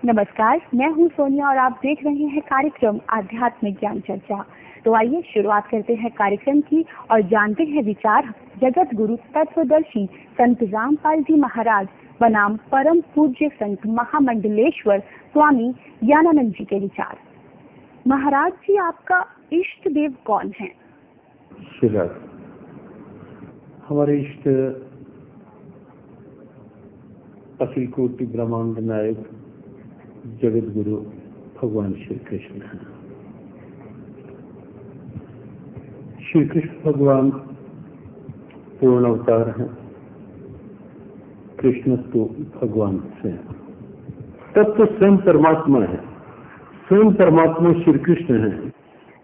नमस्कार, मैं हूं सोनिया और आप देख रहे हैं कार्यक्रम आध्यात्मिक ज्ञान चर्चा। तो आइए शुरुआत करते हैं कार्यक्रम की और जानते हैं विचार जगत गुरु तत्वदर्शी संत रामपाल जी महाराज बनाम परम पूज्य संत महामंडलेश्वर स्वामी ज्ञानानंद जी के विचार। महाराज जी, आपका इष्ट देव कौन है? हमारे इष्ट अखिल कोटि ब्रह्मांड नायक जगत गुरु भगवान श्री कृष्ण है। श्री कृष्ण भगवान पूर्ण अवतार हैं। कृष्ण तो भगवान से तत्व स्वयं परमात्मा है। स्वयं परमात्मा श्री कृष्ण है।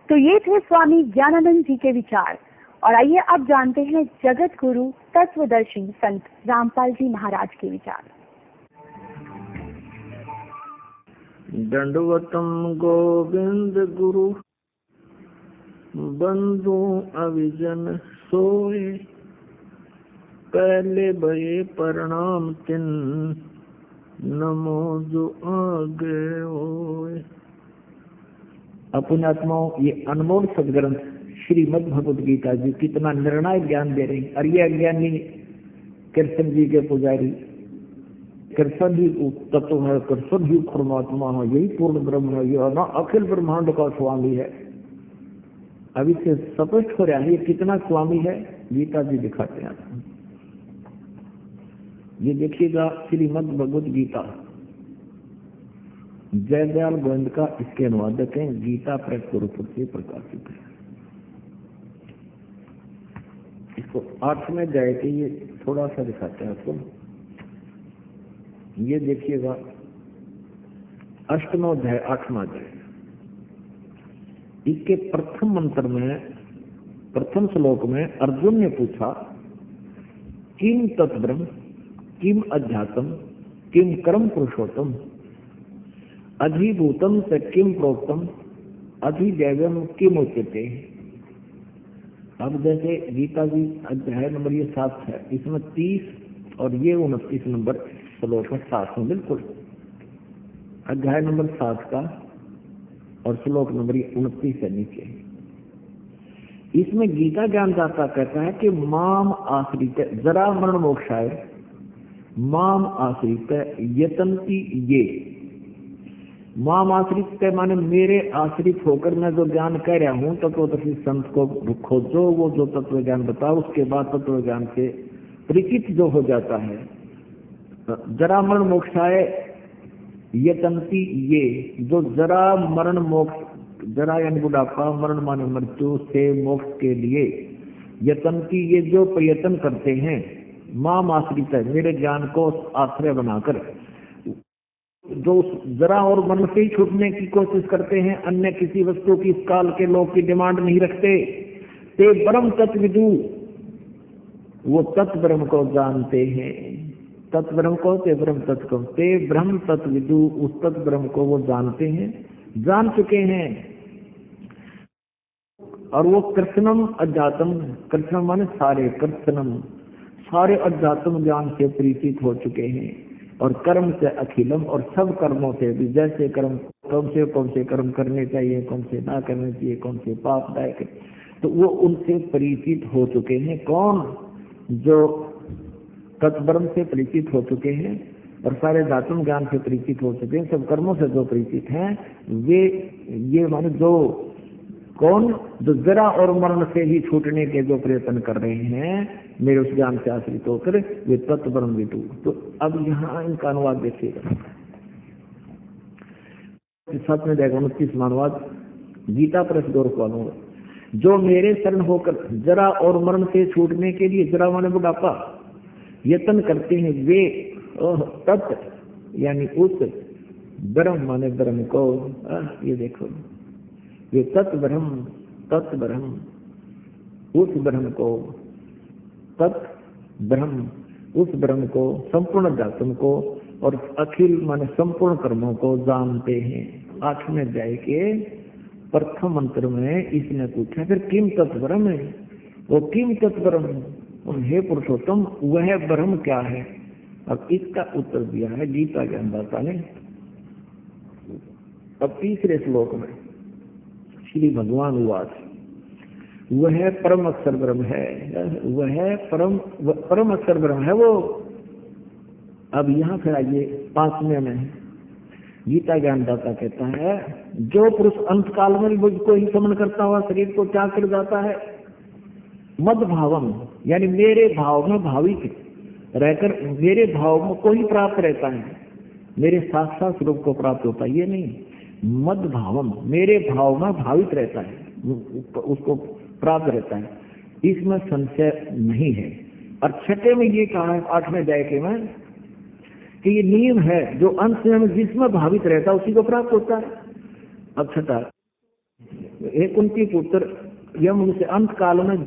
तो ये थे स्वामी ज्ञानानंद जी के विचार और आइए अब जानते हैं जगत गुरु तत्वदर्शी संत रामपाल जी महाराज के विचार। दंडवतम गोविंद गुरु बंधु अविजन सोए, पहले भये प्रणाम तिन नमो जो आगे होए। अपनात्माओं, ये अनमोल सदग्रंथ श्रीमद् भगवद गीता जी कितना निर्णायक ज्ञान दे रही। और ये अज्ञानी कृष्ण जी के पुजारी, कृष्ण ही तत्व है, कृष्ण ही परमात्मा है, यही पूर्ण ब्रह्म है, ये ना अखिल ब्रह्मांड का स्वामी है। अभी से स्पष्ट हो रहा है ये कितना स्वामी है। गीता जी दिखाते हैं। ये देखिएगा श्रीमद् भगवद गीता, जयदयाल गोविंद का इसके अनुवादक हैं, गीता प्रेस गुरुकुल से प्रकाशित है। इसको 8वें अध्याय के ये थोड़ा सा दिखाते हैं आपको। ये देखिएगा 8वां अध्याय 8वां अध्याय। इसके प्रथम मंत्र में, प्रथम श्लोक में अर्जुन ने पूछा, किम तत्ब्रह्म किम अध्यात्म किम कर्म पुरुषोत्तम अधिभूतम से किम प्रोक्तम अधिदैवम किम उच्यते। अब जैसे गीता जी अध्याय नंबर ये 7 है, इसमें 30 और ये 29 नंबर श्लोक में 7 में बिल्कुल अध्याय नंबर 7 का और श्लोक नंबर 29 से नीचे। इसमें गीता ज्ञानदाता कहता है कि माम आश्रित जरा मरण मोक्षाय माम आश्रित यतन्ति ये। माम आश्रित माने मेरे आश्रित होकर मैं जो ज्ञान कह रहा हूं तत्वदर्शी संत को खोजो, वो जो तत्व ज्ञान बताओ, उसके बाद तत्व ज्ञान से परिचित जो हो जाता है। जरा मरण मोक्षाय यतन्ति ये, जो जरा मरण मोक्ष, जरा यानी बुढ़ापा, मरण माने मृत्यु से मोक्ष के लिए यतन्ति ये जो प्रयत्न करते हैं, माम आश्रित है मेरे ज्ञान को आश्रय बनाकर, जो जरा और मरण से ही छूटने की कोशिश करते हैं, अन्य किसी वस्तु की इस काल के लोग की डिमांड नहीं रखते। ते ब्रह्म तत्विदु, वो तत्व ब्रह्म को जानते हैं। तत्व ब्रह्म को, ते ब्रह्म तत्व को, ते ब्रह्म तत्विदु, उस तत्व ब्रह्म को वो जानते हैं, जान चुके हैं। और वो कृष्णम अध्यात्म, कृष्ण माने सारे, कृष्णम सारे अध्यात्म ज्ञान से परिचित हो चुके हैं। और कर्म से अखिलम, और सब कर्मों से भी, जैसे कर्म कौन से कर्म करने चाहिए, कौन से ना करने चाहिए, कौन से पापदायक, तो वो उनसे परिचित हो चुके हैं। कौन? जो तत्ब्रह्म से परिचित हो चुके हैं और सारे धात्म ज्ञान से परिचित हो चुके हैं, सब कर्मों से जो परिचित हैं, वे ये माने जो कौन? जो जरा और मरण से ही छूटने के जो प्रयत्न कर रहे हैं मेरे उस ज्ञान से आश्रित होकर, वे तत्व ब्रह्म विदु। तो अब यहाँ इनका अनुवाद देखिएगा। 7वें अध्याय 29वां अनुवाद गीता प्रेस गोरख वालों, जो मेरे शरण होकर जरा और मरण से छूटने के लिए, जरा माने बुढ़ापा, यत्न करते हैं, वे तत्व यानी उस ब्रह्म माने ब्रह्म को, ये देखो, ये तत्व ब्रह्म उस ब्रह्म को, तत्व ब्रह्म उस ब्रह्म को, संपूर्ण अध्यात्म को और अखिल माने संपूर्ण कर्मों को जानते हैं। 8वें अध्याय के प्रथम मंत्र में इसने पूछा, फिर किम तत्व ब्रह्म है? वो किम तत्व ब्रह्म, हे पुरुषोत्तम वह ब्रह्म क्या है? अब इसका उत्तर दिया है गीता ज्ञानदाता ने। अब तीसरे श्लोक में श्री भगवान उवाच, वह परम अक्षर ब्रह्म है, वह परम अक्षर ब्रह्म है वो। अब यहाँ फिर आइए 5वें में गीता ज्ञानदाता कहता है, जो पुरुष अंत काल में मुझको ही समन करता हुआ शरीर को त्याग कर जाता है, मद भावम यानी मेरे भाव में भावित रहकर मेरे भाव को ही प्राप्त रहता है, मेरे साक्षात स्वरूप को प्राप्त होता है। ये नहीं, मद भावम मेरे भाव में भावित रहता है, उसको प्राप्त रहता है, इसमें संशय नहीं है। और छठे में ये कहा है 8वें अध्याय में कि ये नियम है, जो अंत में जिसमें भावित रहता है उसी को प्राप्त होता है। अब छठा, हे कुंती पुत्र, यम उनसे अंत काल में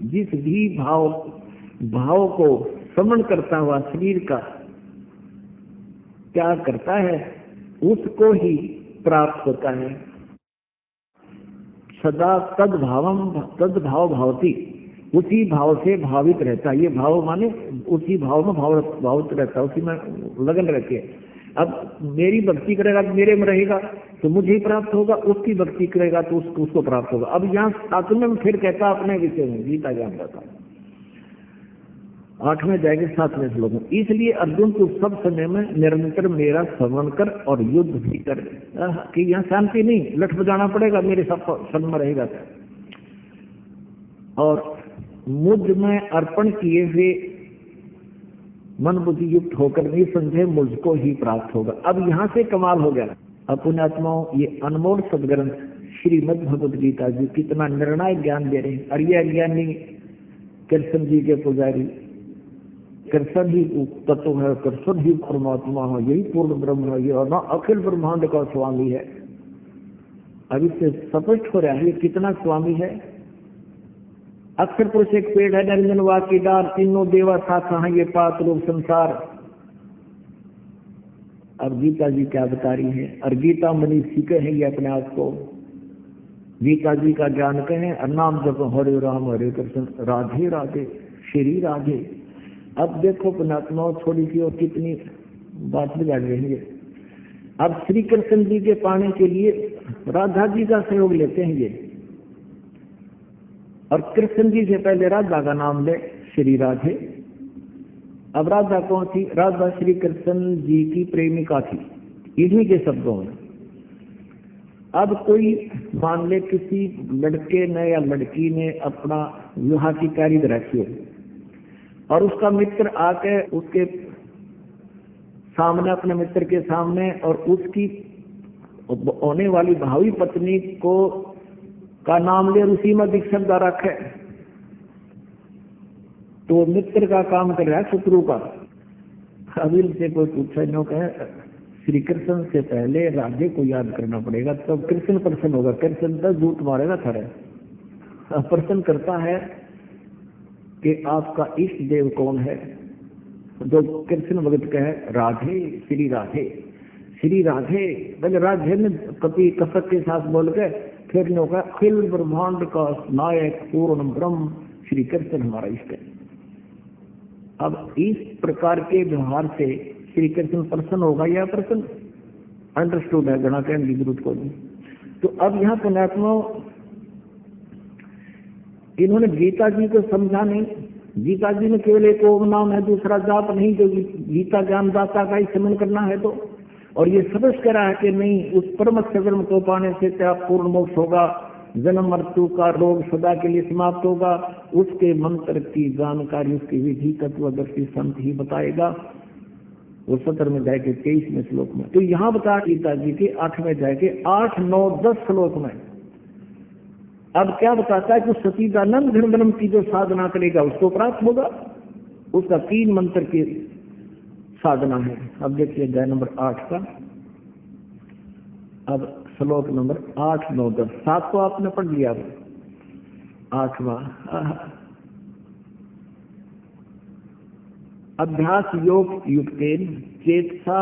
जिस भी भाव को समन करता हुआ शरीर का त्याग करता है उसको ही प्राप्त होता है। सदा तद्भाव भावती, उसी भाव से भावित रहता है। ये भाव माने उसी भाव में भावित रहता है, उसी में लगन रहती है। अब मेरी भक्ति करेगा तो मेरे में रहेगा तो मुझे ही प्राप्त होगा, उसकी भक्ति करेगा तो उसको प्राप्त होगा। अब यहाँ 7वें में फिर कहता अपने विषय में गीता ज्ञानदाता 8वें जाएंगे 7वें श्लोक में, इसलिए अर्जुन को सब समय में निरंतर मेरा स्मरण कर और युद्ध भी कर, कि यहाँ शांति नहीं, लठ बजाना पड़ेगा, मेरे सब में रहेगा। और मुझ में अर्पण किए हुए मन बुद्धि युक्त होकर निसंदेह मुझको ही प्राप्त होगा। अब यहाँ से कमाल हो गया। अब पुण्यात्माओं, ये अनमोल सदग्रंथ श्रीमद् भगवद गीता जी कितना निर्णायक ज्ञान दे रहे हैं। और ये अज्ञानी कृष्ण जी के पुजारी, कृष्ण ही तत्व है, कृष्ण ही परमात्मा है, यही पूर्ण ब्रह्म है, ये और ना अखिल ब्रह्मांड का स्वामी है। अब इससे स्पष्ट हो रहा है ये कितना स्वामी है। अक्षर पुरुष एक पेड़ है, निरंजन वाक्य डार, तीनों देवा साखा है, ये पात रूप संसार। अब गीता जी क्या बता रही है, और गीता मनी सीखे हैं ये अपने आप को, गीता जी का ज्ञान कहें और नाम जप हरे राम हरे कृष्ण राधे राधे श्री राधे। अब देखो पुण्यात्माओं, थोड़ी सी और कितनी बात बिगाड़ रही है। अब श्री कृष्ण जी के पाने के लिए राधा जी का सहयोग लेते हैं ये, और कृष्ण जी से पहले राधा का नाम ले श्री राधे। अब राधा कौन थी? राधा श्री कृष्ण जी की प्रेमिका थी, इन्हीं के शब्दों में। अब कोई मान ले किसी लड़के ने या लड़की ने अपना विवाह की तारीख रखी हो और उसका मित्र आके उसके सामने, अपने मित्र के सामने, और उसकी होने वाली भावी पत्नी को का नाम ले उसी में दीक्षित रखे, तो मित्र का काम कर रहा है शत्रु का। अभी से कोई पूछा नो कहे श्री कृष्ण से पहले राधे को याद करना पड़ेगा, तब तो कृष्ण प्रसन्न होगा। कृष्ण तो झूठ मारेगा थरे, प्रसन्न करता है कि आपका इष्ट देव कौन है। जो कृष्ण भगत कहे राधे श्री राधे श्री राधे, पहले राधे में कपि कसक के साथ बोल के फिर ने कहा अखिल ब्रह्मांड का नायक पूर्ण ब्रह्म श्री कृष्ण हमारा इष्ट है। अब इस प्रकार के व्यवहार से श्री कृष्ण प्रसन्न होगा या प्रसन्न? अंडरस्टूड है, गणा कहने की जरूरत को नहीं। तो अब यहाँ पुण्यात्मा इन्होंने गीता जी को समझा नहीं। गीता जी में केवल एक ओम नाम है, दूसरा जाप नहीं, जो गीता ज्ञानदाता का ही समन करना है तो। और ये समझ कर रहा है कि नहीं, उस परम अक्षर को पाने से क्या पूर्ण मोक्ष होगा, जन्म मृत्यु का रोग सदा के लिए समाप्त होगा। उसके मंत्र की जानकारी उसकी विधि तत्वदर्शी संत ही बताएगा। वो 17 में जाए के 23वें श्लोक में। तो यहाँ बता गीता जी के 8वें जाए के 8, 9, 10 श्लोक में अब क्या बताता है कि सतीदानंद धर्म की जो साधना करेगा उसको प्राप्त होगा। उसका 3 मंत्र की साधना है। अब देखिए अध्याय नंबर 8 का, अब श्लोक नंबर 8, 9, 10, 7 को आपने पढ़ लिया। 8वां अभ्यास योग युक्तेन चेतसा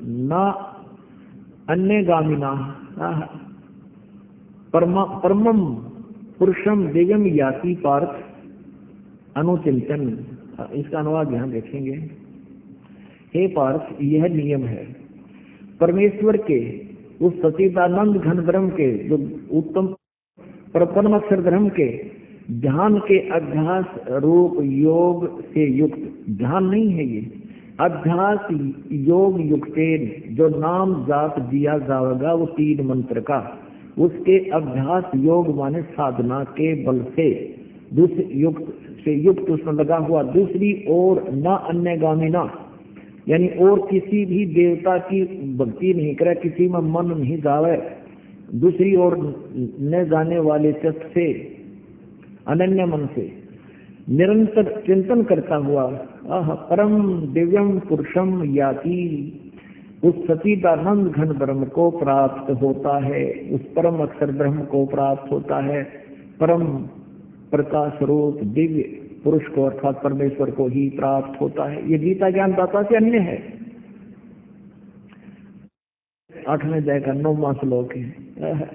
न अन्यगामिना परमम पुरुषम देयम याति पार्थ अनुचिंतन। इसका अनुवाद यहां देखेंगे। हे पार्थ, यह नियम है परमेश्वर के उस सच्चिदानंद घन ब्रह्म के जो उत्तम परम अक्षर ब्रह्म के ध्यान के अभ्यास रूप योग से युक्त, ध्यान नहीं है ये, अभ्यास योग युक्तेन, जो नाम जाप दिया जाएगा वो 3 मंत्र का, उसके अभ्यास योग माने साधना के बल से दूसरे युक्त से युक्त उसमें लगा हुआ, दूसरी ओर न अन्यगामिना, यानी और किसी भी देवता की भक्ति नहीं करे, किसी में मन नहीं जावे, दूसरी ओर न जाने वाले चित्त से, अनन्य मन से निरंतर चिंतन करता हुआ परम दिव्यम पुरुषम याति, उस सच्चिदानंद घन ब्रह्म को प्राप्त होता है, उस परम अक्षर ब्रह्म को प्राप्त होता है, परम प्रकाश रूप दिव्य पुरुष को अर्थात परमेश्वर को ही प्राप्त होता है। ये गीता ज्ञान दाता से अन्य है। 8वें अध्याय का 9वां श्लोक है।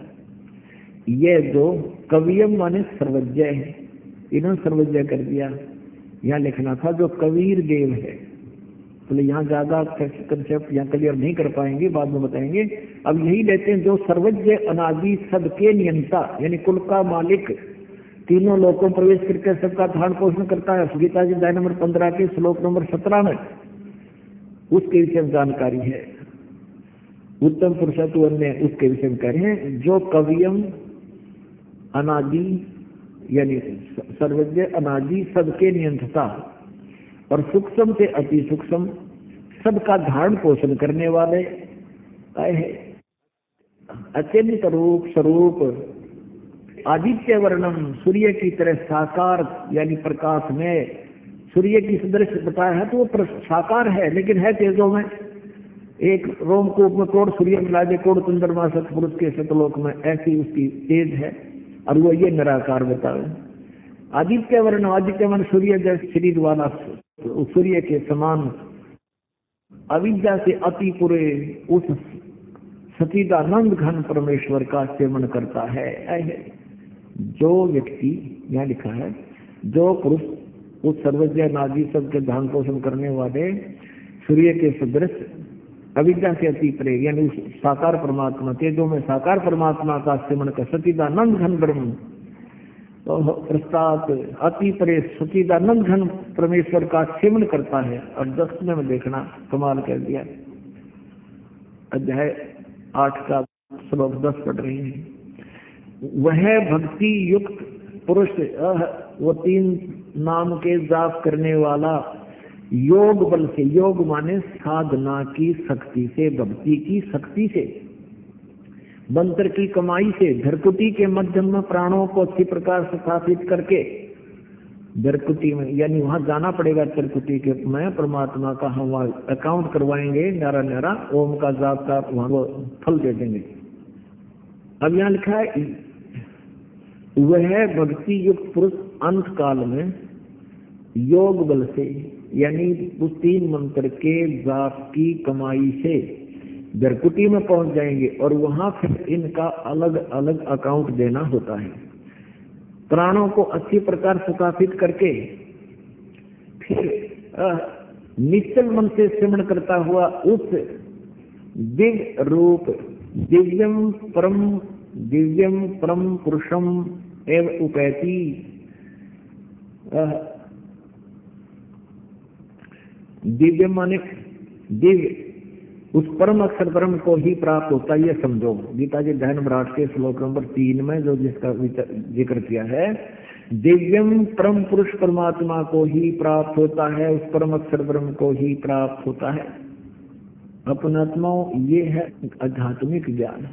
ये जो कवियम माने सर्वज्ञ है, इन्होंने सर्वज्ञ कर दिया। यहाँ लिखना था जो कबीर देव है, तो यहाँ ज्यादा कंसेप्ट यहाँ क्लियर नहीं कर पाएंगे, बाद में बताएंगे। अब यही लेते हैं, जो सर्वज्ञ अनादि सबके नियंता, यानी कुल का मालिक, तीनों लोकों प्रवेश करके सबका धारण पोषण करता है। गीता जी अध्याय नंबर 15 के श्लोक नंबर 17 में उसके विषय में जानकारी है। उत्तम पुरुषत्व अन्य उसके विषय में कह रहे हैं, जो कवियम अनादि यानी सर्वज्ञ अनादि सबके नियंत्रता और सूक्ष्म से अति सूक्ष्म सबका धारण पोषण करने वाले है। अत्यंत रूप स्वरूप आदित्य वर्णम, सूर्य की तरह साकार यानी प्रकाश में, सूर्य की सदृश बताया है तो वो साकार है, लेकिन है तेजों में। एक रोमकूप में कोड़ सूर्य मिला दे, कोड़ चंद्रमा सतपुरुष के सतलोक में, ऐसी उसकी तेज है, और वो ये निराकार बतावे। आदित्य वर्ण, आदित्य मन सूर्य जैसे शरीर वाला, सूर्य के समान अविद्या से अति पूरे उस सच्चिदानंद घन परमेश्वर का सेवन करता है। जो व्यक्ति, यहाँ लिखा है, जो पुरुष उस सर्वज्ञ नादि सबके ध्यान पोषण करने वाले सूर्य के सदृश अविद्या से अति परे यानी उस साकार परमात्मा, तेजो में साकार परमात्मा का सेवन कर सच्चिदानंद घन ब्रह्म प्रस्ताव अति परे सच्चिदानंद घन परमेश्वर का सेवन करता है। और 10वें में देखना कमाल कर दिया, अध्याय 8 का श्लोक 10 पढ़ रहे हैं। वह भक्ति युक्त पुरुष, वो 3 नाम के जाप करने वाला, योग बल से, योग माने साधना की शक्ति से, भक्ति की शक्ति से, मंत्र की कमाई से, धरकुटी के मध्यम में प्राणों को अच्छी प्रकार से स्थापित करके, धरकुटी में यानी वहां जाना पड़ेगा, धरकुटी के में परमात्मा का हम अकाउंट करवाएंगे, न्यारा न्यारा ओम का जाप का वहां वो फल दे देंगे। अब यहाँ लिखा है, वह भक्ति युक्त पुरुष अंत काल में योग बल से यानी उस 3 मंत्र के जाप की कमाई से धरकुटी में पहुंच जाएंगे, और वहां फिर इनका अलग अलग अकाउंट देना होता है। प्राणों को अच्छी प्रकार स्थापित करके फिर निश्चल मन से सिमरण करता हुआ उस दिव्य रूप दिव्यम परम पुरुषम एव उपैति, दिव्य माने दिव्य, उस परम अक्षर ब्रह्म को ही प्राप्त होता है। ये समझो, गीता जी अध्याय नंबर 8 के श्लोक नंबर 3 में जो जिसका जिक्र किया है, दिव्यम परम पुरुष परमात्मा को ही प्राप्त होता है, उस परम अक्षर ब्रह्म को ही प्राप्त होता है। अपनात्माओं, ये है आध्यात्मिक ज्ञान,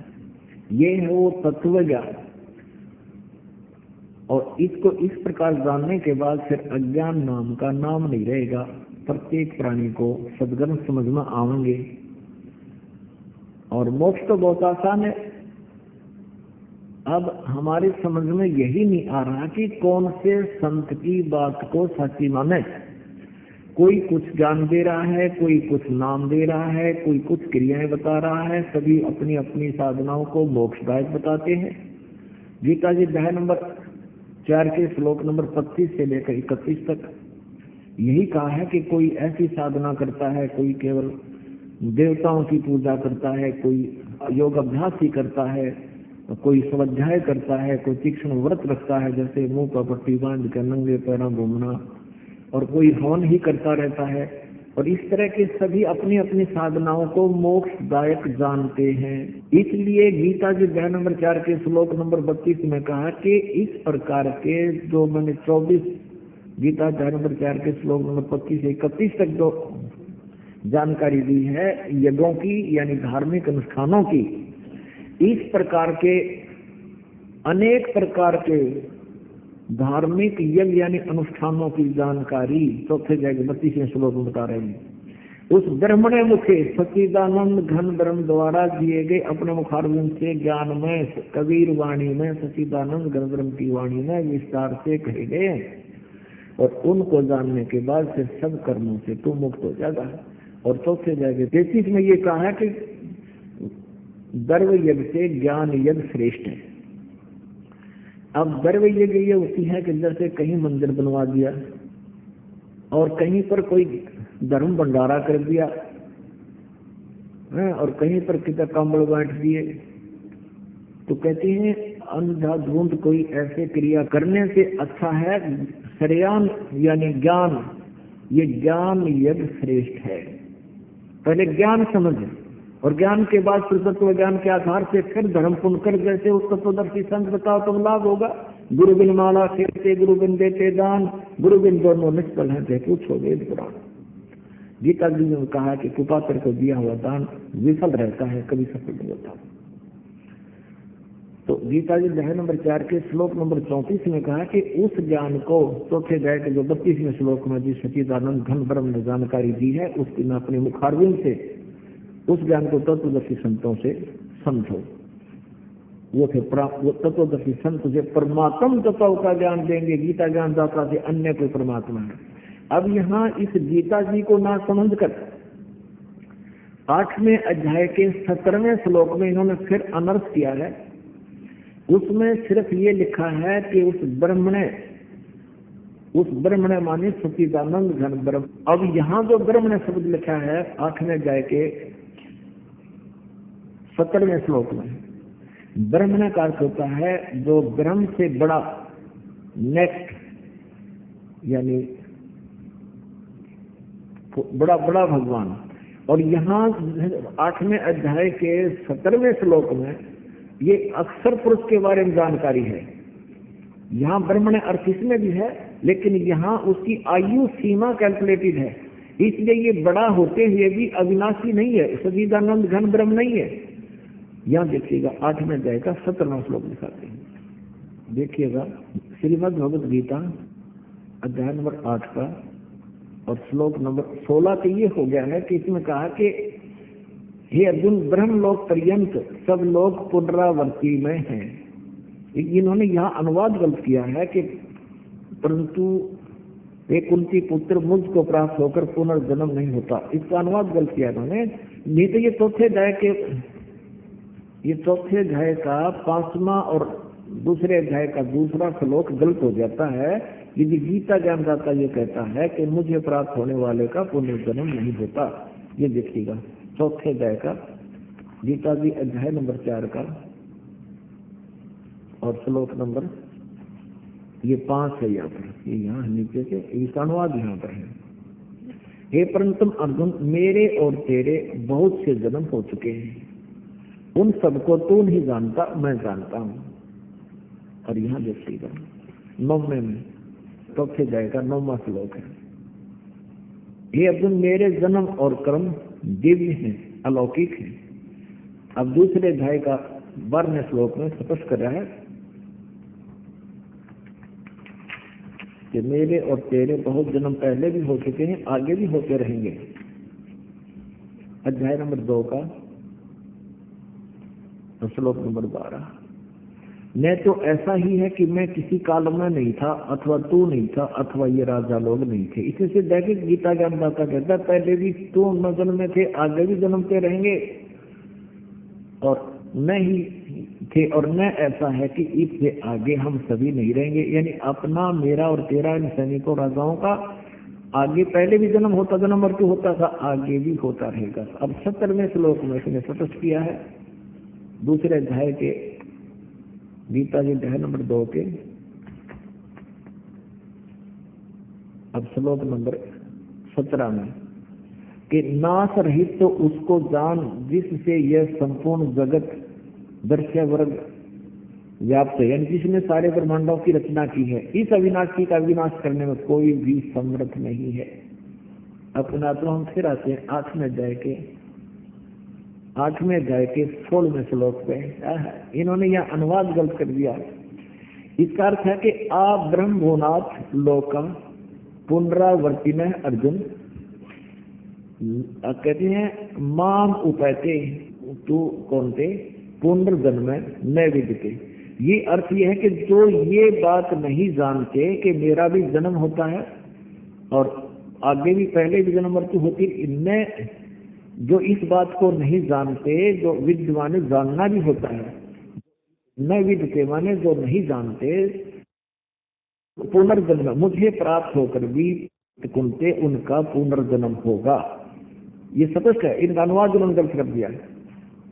ये है वो तत्व ज्ञान। और इसको इस प्रकार जानने के बाद फिर अज्ञान नाम का नाम नहीं रहेगा। प्रत्येक प्राणी को सदगर्भ समझ में आवेंगे, और मोक्ष तो बहुत आसान है। अब हमारी समझ में यही नहीं आ रहा कि कौन से संत की बात को सच्ची माने। कोई कुछ ज्ञान दे रहा है, कोई कुछ नाम दे रहा है, कोई कुछ क्रियाएं बता रहा है, सभी अपनी अपनी साधनाओं को मोक्षदायक बताते हैं। गीता जी अध्याय नंबर 4 के श्लोक नंबर 25 से लेकर 31 तक यही कहा है कि कोई ऐसी साधना करता है, कोई केवल देवताओं की पूजा करता है, कोई योग अभ्यास ही करता है, कोई स्वाध्याय करता है, कोई तीक्ष्ण व्रत रखता है जैसे मुंह पर पट्टी बांध कर नंगे पैरों घूमना, और कोई हवन ही करता रहता है। और इस तरह के सभी अपनी अपनी साधनाओं को मोक्षदायक जानते हैं। इसलिए गीता जी अध्याय नंबर 4 के श्लोक नंबर 32 में कहा कि इस प्रकार के जो मैंने 24 गीता अध्याय नंबर 4 के श्लोक नंबर 25 से 31 तक जो जानकारी दी है यज्ञों की यानी धार्मिक अनुष्ठानों की, इस प्रकार के अनेक प्रकार के धार्मिक यज्ञ यानी अनुष्ठानों की जानकारी चौथे जाएगी 32वें श्लोक में बता रहे हैं। उस ब्रह्मणे मुखे सच्चिदानंद घन ब्रह्म द्वारा दिए गए अपने मुखारविंद से ज्ञान में कबीर वाणी में सच्चिदानंद घन ब्रह्म की वाणी में विस्तार से कहे गए, और उनको जानने के बाद फिर सब कर्मों से तू मुक्त हो जाएगा। और चौथे जाएगी 33 में ये कहा है कि गर्व यज्ञ से ज्ञान यज्ञ श्रेष्ठ है। अब गर्व यज्ञ ये होती है कि जैसे कहीं मंदिर बनवा दिया और कहीं पर कोई धर्म भंडारा कर दिया और कहीं पर कितना कंबल बांट दिए, तो कहते हैं अंधाधुंध कोई ऐसे क्रिया करने से अच्छा है श्रेयान यानी ज्ञान, ये ज्ञान यज्ञ श्रेष्ठ है। पहले ज्ञान समझे और ज्ञान के बाद फिर तत्व ज्ञान के आधार से फिर धर्म पुण्य कर जैसे उस तत्वदर्शी संत बताओ तो लाभ होगा। गुरु बिन माला खेलते गुरु बिन देते दान, गुरु बिन दोनों निष्फल है पूछो वेद पुराण। गीता जी ने कहा कि कुपात्र को दिया हुआ दान विफल रहता है, कभी सफल नहीं होता। तो गीता जी अध्याय नंबर 4 के श्लोक नंबर 34 में कहा कि उस ज्ञान को चौथे अध्याय के जो 32वें श्लोक में जिस सच्चिदानंद घन ब्रह्म ने जानकारी दी है उसकी मैं अपने मुखारविंद से उस ज्ञान को तत्वदर्शी संतों से समझो। वो तत्वदर्शी संत से परमात्म तत्व का ज्ञान देंगे, गीता ज्ञान दाता से अन्य कोई परमात्मा है। अब यहाँ इस गीता जी को ना समझ कर 8वें अध्याय के 17वें श्लोक में इन्होंने फिर अनर्थ किया है। उसमें सिर्फ ये लिखा है कि उस ब्रह्मणे माने सच्चिदानंद घन ब्रह्म। अब यहाँ जो ब्रह्मणे शब्द लिखा है 8वें अध्याय के 17वें श्लोक में, ब्रह्मणे का अर्थ होता है जो ब्रह्म से बड़ा, नेक्स्ट यानी बड़ा बड़ा भगवान। और यहाँ 8वें अध्याय के 17वें श्लोक में ये अक्षर पुरुष के बारे में जानकारी है। यहाँ ब्रह्मणे अर्थ इसमें भी है, लेकिन यहाँ उसकी आयु सीमा कैलकुलेटेड है, इसलिए ये बड़ा होते हुए भी अविनाशी नहीं है, सच्चिदानंद घन ब्रह्म नहीं है। यहाँ देखिएगा 8वें अध्याय का 17वां श्लोक दिखाते हैं, देखिएगा श्रीमद् भगवद गीता अध्याय नंबर 8 का और श्लोक नंबर 16 के ये हो गया है कि इसमें कहा कि हे अर्जुन ब्रह्मलोक पर्यंत सब लोग पुनरावर्ती में हैं। इन्होंने यहाँ अनुवाद गलत किया है कि परंतु एक कुंती पुत्र मुझको प्राप्त होकर पुनर्जन्म नहीं होता, इसका अनुवाद गलत किया इन्होंने। नहीं तो ये चौथे अध्याय का 5वां और दूसरे अध्याय का दूसरा श्लोक गलत हो जाता है। यदि गीता ज्ञानदाता ये कहता है कि मुझे प्राप्त होने वाले का पुनर्जन्म नहीं होता। ये देखिएगा चौथे अध्याय का गीता जी अध्याय नंबर 4 का और श्लोक नंबर ये 5 है यहाँ पर, ये यहाँ नीचे से इसका अनुवाद यहाँ पर है। हे परंतु अर्जुन मेरे और तेरे बहुत से जन्म हो चुके हैं, उन सबको तू नहीं जानता, मैं जानता हूँ। और यहाँ देखिएगा 9वें में चौथे अध्याय का 9वां श्लोक है। हे अर्जुन मेरे जन्म और कर्म दिव्य हैं, अलौकिक हैं। अब दूसरे अध्याय का 12वें श्लोक में स्पष्ट कर रहा है कि मेरे और तेरे बहुत जन्म पहले भी हो चुके हैं, आगे भी होते रहेंगे। अध्याय नंबर 2 का श्लोक नंबर 12, न तो ऐसा ही है कि मैं किसी काल में नहीं था, अथवा तू नहीं था, अथवा ये राजा लोग नहीं थे। इसी से देखिए गीता ज्ञानदाता कहता पहले भी तू न जन्म में थे, आगे भी जन्मते रहेंगे, और न ही थे और न ऐसा है कि इससे आगे हम सभी नहीं रहेंगे। यानी अपना, मेरा और तेरा, इन सैनिकों राजाओं का आगे पहले भी जन्म होता, जन्म मृत्यु होता था, आगे भी होता रहेगा। अब 70वें श्लोक में इसने स्पष्ट किया है, दूसरे अध्याय के, गीता जी अध्याय नंबर 2 के, अब श्लोक नंबर 17 में, कि नाश रहित तो उसको जान जिससे यह संपूर्ण जगत दृश्य वर्ग व्याप्त है, यानी जिसने सारे ब्रह्मांडों की रचना की है। इस अविनाशी का विनाश करने में कोई भी समर्थ नहीं है। अपना तो हम फिर आते हैं 8वें अध्याय के 16वें श्लोक पे। इन्होंने यह अनुवाद गलत कर दिया। इसका अर्थ है कि आ ब्रह्मोनाथ लोका पुनरावर्ती में अर्जुन कहते हैं माम उपैते तू कौनते पुनर्जन्म न विद्यते। ये अर्थ ये है कि जो ये बात नहीं जानते कि मेरा भी जन्म होता है और आगे भी पहले भी जन्म मृत्यु होती, इनमें जो इस बात को नहीं जानते, जो विद्वान जानना भी होता है, न विद्यते माने जो नहीं जानते, पुनर्जन्म मुझे प्राप्त होकर भी कुंते उनका पुनर्जन्म होगा। ये स्पष्ट है। इनका अनुवाद उन्होंने गलत कर दिया है।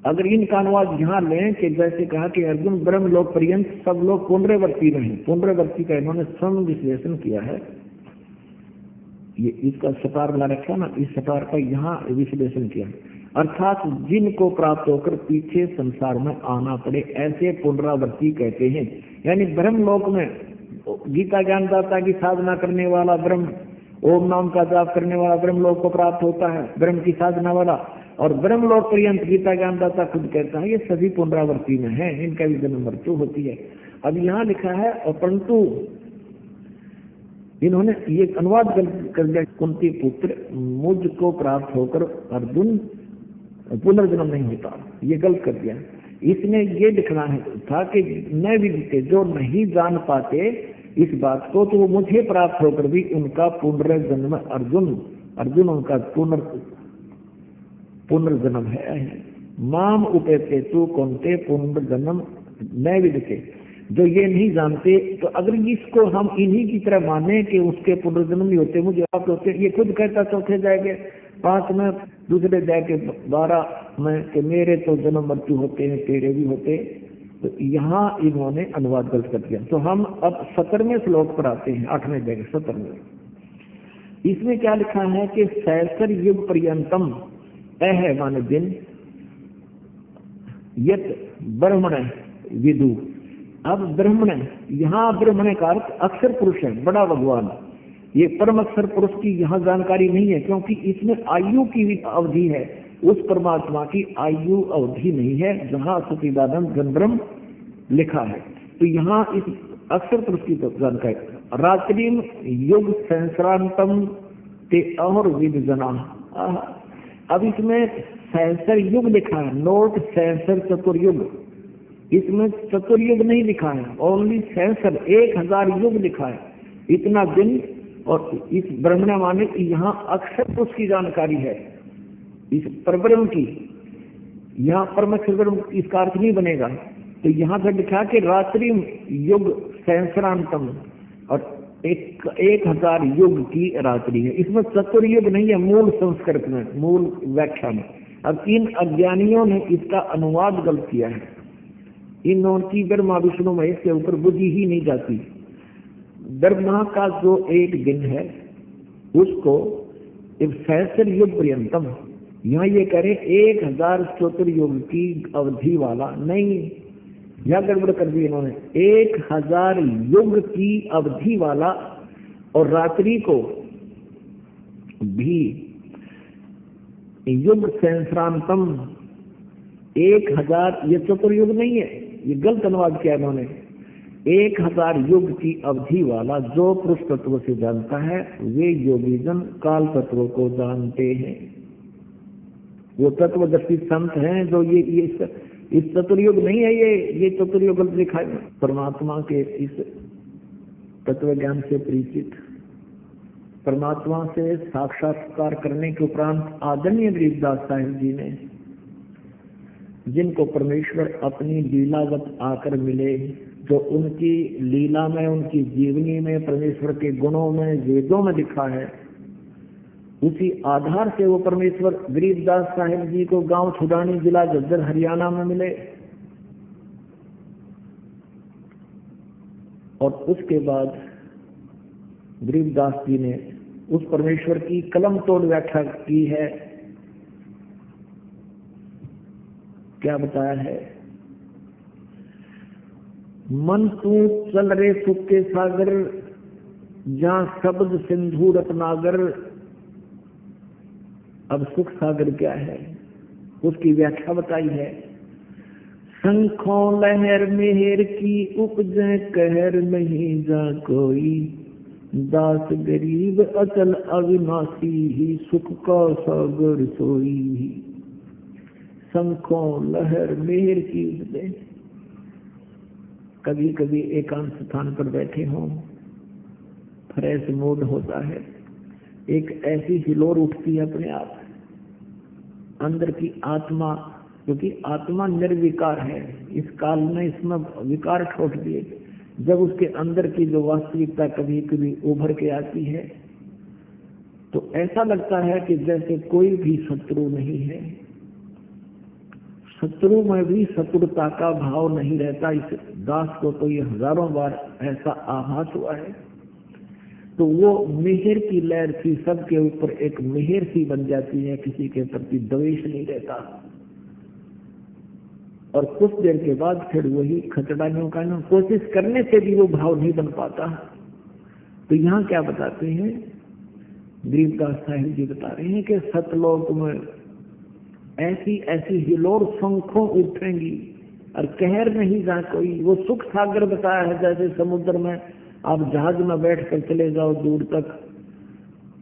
अगर इनका अनुवाद यहाँ लें कि जैसे कहा कि अर्जुन ब्रह्मलोक पर्यंत सब लोग पुनरावर्ती नहीं, पुनरावर्ती का इन्होंने सम विश्लेषण किया है। ये इसका सटार ला रखा ना, इस सटार का यहाँ विश्लेषण किया, अर्थात जिनको प्राप्त होकर पीछे संसार में आना पड़े ऐसे पुनरावर्ती कहते हैं। यानी ब्रह्मलोक में गीता ज्ञानदाता की साधना करने वाला ब्रह्म, ओम नाम का जाप करने वाला ब्रह्मलोक को प्राप्त होता है, ब्रह्म की साधना वाला, और ब्रह्मलोक पर्यंत गीता ज्ञानदाता खुद कहता है ये सभी पुनरावर्ती में है, इनका भी जन्म मृत्यु होती है। अब यहाँ लिखा है और परंतु इन्होंने ये अनुवाद कर दिया, कुंती पुत्र मुझको प्राप्त होकर अर्जुन पुनर्जन्म नहीं होता, ये गलत कर दिया। इसमें ये लिखना है था कि न विदिते जो नहीं जान पाते इस बात को, तो वो मुझे प्राप्त होकर भी उनका पुनर्जन्म अर्जुन उनका पुनर्जन्म है। माम उपेते तू कौनते पुनर्जन्म न विदिते, जो ये नहीं जानते, तो अगर इसको हम इन्हीं की तरह माने कि उसके पुनर्जन्म नहीं होते, मुझे आप होते, ये खुद कहता चौथे जाएंगे 5 में, दूसरे जाएंगे 12 में कि मेरे तो जन्म मृत्यु होते हैं, तेरे भी होते। तो यहाँ इन्होंने अनुवाद गलत कर दिया। तो हम अब 17वें श्लोक पर आते हैं, 8वें जगह 17वें। इसमें क्या लिखा है कि सहस्र युग पर्यंतम है माने दिन यत ब्रह्मण विदु। अब ब्रह्मण, यहाँ ब्रह्मण का अर्थ अक्षर पुरुष है, बड़ा भगवान। ये परम अक्षर पुरुष की यहाँ जानकारी नहीं है, क्योंकि इसमें आयु की भी अवधि है, उस परमात्मा की आयु अवधि नहीं है जहाँ सचिदानंद घन ब्रह्म लिखा है। तो यहाँ इस अक्षर पुरुष की तो जानकारी, रात्रि युग सहस्रांतम ते और विद जना। अब इसमें सहस्र युग लिखा है, नोट सहस्र चतुर्युग, इसमें चतुर्युग नहीं लिखा है, ओनली सहस्र 1000 युग लिखा है, इतना दिन। और इस ब्रह्मण माने यहाँ अक्षर पुरुष की जानकारी है, इस परब्रह्म की। यहाँ परमेश्वर ब्रह्म इसका अर्थ नहीं बनेगा। तो यहाँ पर लिखा कि रात्रि युग सहस्रांतम और 1000 युग की रात्रि है, इसमें चतुर्युग नहीं है मूल संस्कृत में, मूल व्याख्या में। अब इन अज्ञानियों ने इसका अनुवाद गलत किया है। इनकी ब्रह्मा विष्णु महेश के ऊपर बुद्धि ही नहीं जाती। ब्रह्मा का जो एक दिन है उसको एक सहस्र युग पर्यंतम, यहाँ ये करें 1000 चतुर्युग की अवधि वाला नहीं, यह गड़बड़ कर दी इन्होंने। 1000 युग की अवधि वाला और रात्रि को भी युग सहस्रांतम 1000, ये चतुर्युग नहीं है, ये गलत अनुवाद किया इन्होंने। 1000 युग की अवधि वाला जो पुरुष तत्व से जानता है वे योगीजन काल तत्व को जानते हैं। वो तत्वदर्शी संत हैं जो ये इस चतुर्युग नहीं है, ये चतुर्युग गलत लिखा है। परमात्मा के इस तत्व ज्ञान से परिचित, परमात्मा से साक्षात्कार करने के उपरांत आदरणीय गरीबदास साहिब जी ने, जिनको परमेश्वर अपनी लीलावत आकर मिले, जो उनकी लीला में, उनकी जीवनी में, परमेश्वर के गुणों में, वेदों में लिखा है, उसी आधार से वो परमेश्वर गरीबदास साहिब जी को गांव छुड़ानी, जिला झज्जर, हरियाणा में मिले। और उसके बाद गरीबदास जी ने उस परमेश्वर की कलम तोड़ व्याख्या की है। क्या बताया है? मन तू चल रे सुख के सागर, जहां शब्द सिंधु रत्नागर। अब सुख सागर क्या है, उसकी व्याख्या बताई है। शंखों लहर मेहर की उपजे कहर, नहीं जा कोई दास गरीब अचल अविनाशी ही, सुख का सागर सोई। शंखों लहर मेहर की उपजे। कभी कभी एकांत स्थान पर बैठे हों, फ्रेश मूड होता है, एक ऐसी हिलोर उठती है अपने आप अंदर की आत्मा, क्योंकि आत्मा निर्विकार है। इस काल में इसमें विकार ठोक दिए। जब उसके अंदर की जो वास्तविकता कभी कभी उभर के आती है तो ऐसा लगता है कि जैसे कोई भी शत्रु नहीं है। शत्रु में भी शत्रुता का भाव नहीं रहता। इस दास को तो ये हजारों बार ऐसा आभास हुआ है। तो वो मेहर की लहर सी सबके ऊपर एक मेहर सी बन जाती है, किसी के प्रति द्वेष नहीं रहता। और कुछ देर के बाद फिर वही खचड़ाइयों का ना, कोशिश करने से भी वो भाव नहीं बन पाता। तो यहाँ क्या बताते हैं गरीबदास साहिब जी, बता रहे हैं कि सतलोक में ऐसी ऐसी हिलोर शंखों उठेंगी और कहर नहीं जा कोई। वो सुख सागर बताया है, जैसे समुद्र में आप जहाज में बैठ कर चले जाओ दूर तक,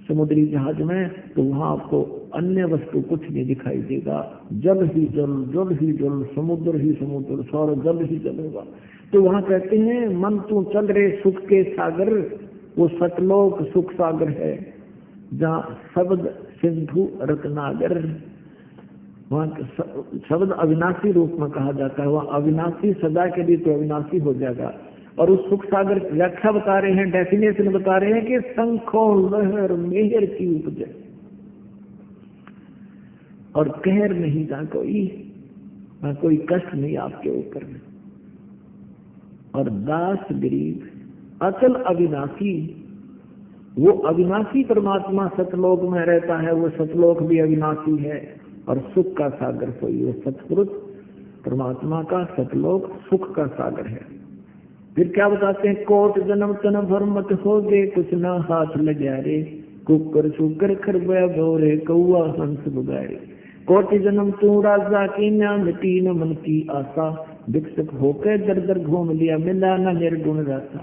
समुद्री जहाज में, तो वहां आपको अन्य वस्तु कुछ नहीं दिखाई देगा। जल ही जल, जल ही जल, समुद्र ही समुद्र, सारा जल ही जल होगा। तो वहां कहते हैं मन तू चल रे सुख के सागर, वो सतलोक सुख सागर है, जहाँ शब्द सिंधु रत्नागर। वहाँ शब्द अविनाशी रूप में कहा जाता है, वह अविनाशी सदा के लिए तो अविनाशी हो जाएगा। और उस सुख सागर व्याख्या बता रहे हैं, डेफिनेशन बता रहे हैं कि शंखों लहर मेहर की उपज, और कहर नहीं जा कोई कष्ट नहीं आपके ऊपर में। और दास गरीब अचल अविनाशी, वो अविनाशी परमात्मा सतलोक में रहता है, वो सतलोक भी अविनाशी है। और सुख का सागर कोई, वो सतपुरुष परमात्मा का सतलोक सुख का सागर है। फिर क्या बताते हैं, कोट जन्म तन भर मत हो गए, कुछ ना हाथ लगा रे, कुकर शुकर खरबया भोरे, कौआ हंस बुगारे। कोटि जन्म तू राजा की ना, मिटी न मन की आशा, विकसित होकर दर दर घूम लिया, मिला न निर्गुण रासा।